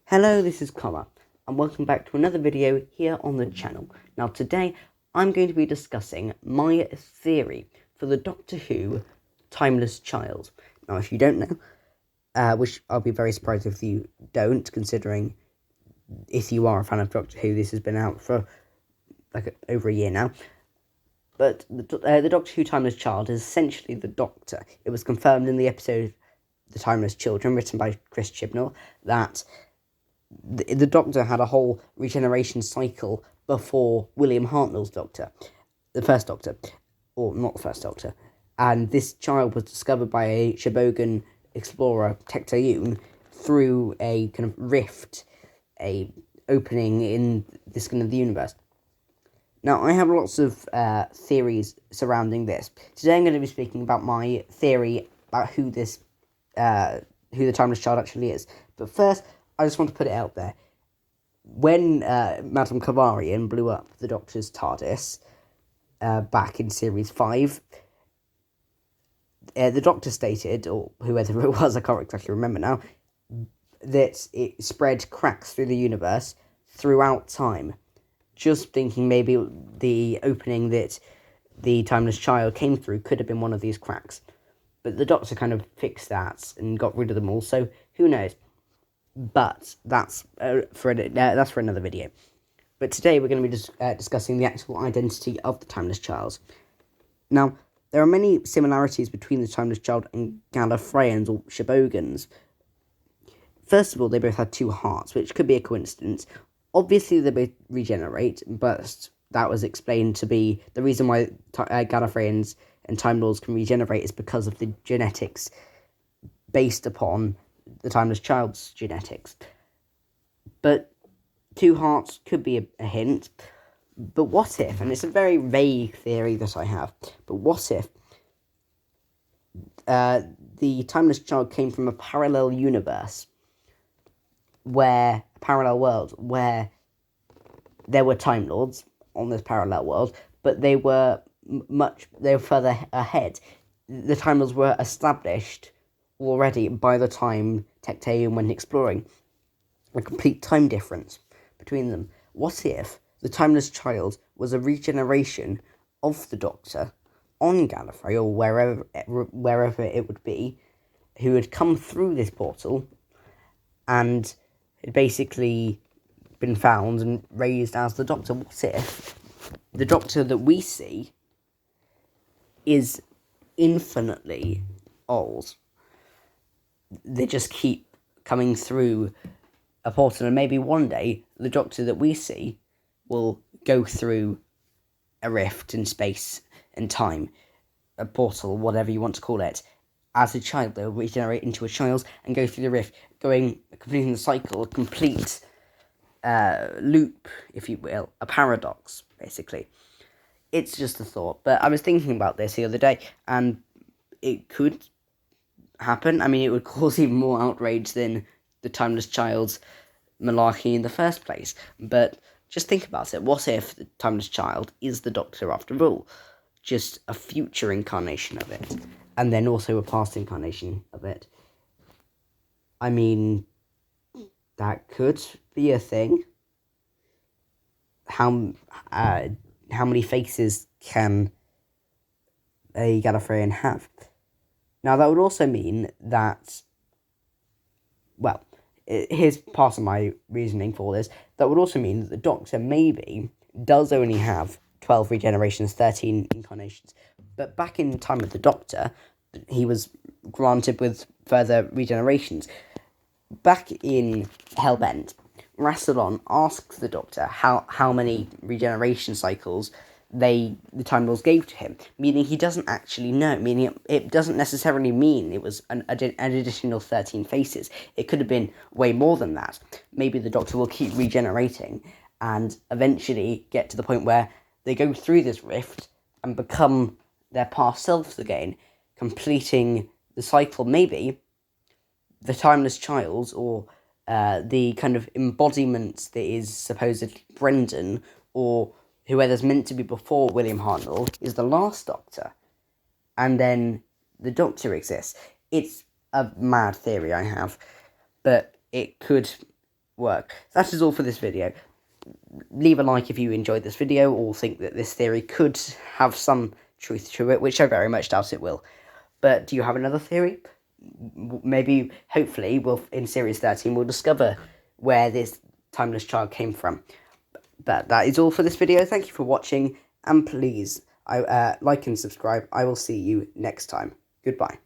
Hello, this is Connor, and welcome back to another video here on the channel. Now today, I'm going to be discussing my theory for the Doctor Who Timeless Child. Now if you don't know, which I'll be very surprised if you don't, considering if you are a fan of Doctor Who, this has been out for over a year now. But the Doctor Who Timeless Child is essentially the Doctor. It was confirmed in the episode The Timeless Children, written by Chris Chibnall, that the Doctor had a whole regeneration cycle before William Hartnell's Doctor, the first Doctor, or not the first Doctor, and this child was discovered by a Shibogan explorer, Tecteun, through a kind of rift, a opening in this kind of the universe. Now, I have lots of theories surrounding this. Today I'm going to be speaking about my theory about who the Timeless Child actually is. But first, I just want to put it out there. When Madame Kavarian blew up the Doctor's TARDIS back in Series 5, the Doctor stated, or whoever it was, I can't exactly remember now, that it spread cracks through the universe throughout time. Just thinking maybe the opening that the Timeless Child came through could have been one of these cracks. But the Doctor kind of fixed that and got rid of them all, so who knows. But that's for another video. But today we're going to be discussing the actual identity of the Timeless Child. Now, there are many similarities between the Timeless Child and Gallifreyans or Shibogans. First of all, they both had two hearts, which could be a coincidence. Obviously, they both regenerate, but that was explained to be the reason why Gallifreyans and Time Lords can regenerate is because of the genetics based upon the Timeless Child's genetics. But two hearts could be a hint. But what if, and it's a very vague theory that I have, but what if the Timeless Child came from a parallel universe, a parallel world, where there were Time Lords on this parallel world, but they were further ahead. The Time Lords were established already by the time Tecteun went exploring. A complete time difference between them. What if the Timeless Child was a regeneration of the Doctor on Gallifrey, or wherever it would be, who had come through this portal and had basically been found and raised as the Doctor? What if the Doctor that we see is infinitely old? They just keep coming through a portal, and maybe one day the Doctor that we see will go through a rift in space and time, a portal, whatever you want to call it. As a child, they'll regenerate into a child and go through the rift, completing the cycle, a complete loop, if you will, a paradox, basically. It's just a thought, but I was thinking about this the other day, and it could happen. I mean, it would cause even more outrage than the Timeless Child's malarkey in the first place. But just think about it. What if the Timeless Child is the Doctor after all? Just a future incarnation of it, and then also a past incarnation of it. I mean, that could be a thing. How many faces can a Gallifreyan have? Now, that would also mean that, well, here's part of my reasoning for this. That would also mean that the Doctor maybe does only have 12 regenerations, 13 incarnations. But back in time of the Doctor, he was granted with further regenerations. Back in Hellbent, Rassilon asks the Doctor how many regeneration cycles the Time Lords gave to him, meaning he doesn't actually know, meaning it doesn't necessarily mean it was an additional 13 faces. It could have been way more than that. Maybe the Doctor will keep regenerating and eventually get to the point where they go through this rift and become their past selves again, completing the cycle. Maybe the Timeless Child, or the kind of embodiment that is supposed Brendan, or whoever's meant to be before William Hartnell, is the last Doctor, and then the Doctor exists. It's a mad theory I have, but it could work. That is all for this video. Leave a like if you enjoyed this video or think that this theory could have some truth to it, which I very much doubt it will. But do you have another theory? Maybe, hopefully, in Series 13, we'll discover where this timeless child came from. But that is all for this video. Thank you for watching, and please like and subscribe. I will see you next time. Goodbye.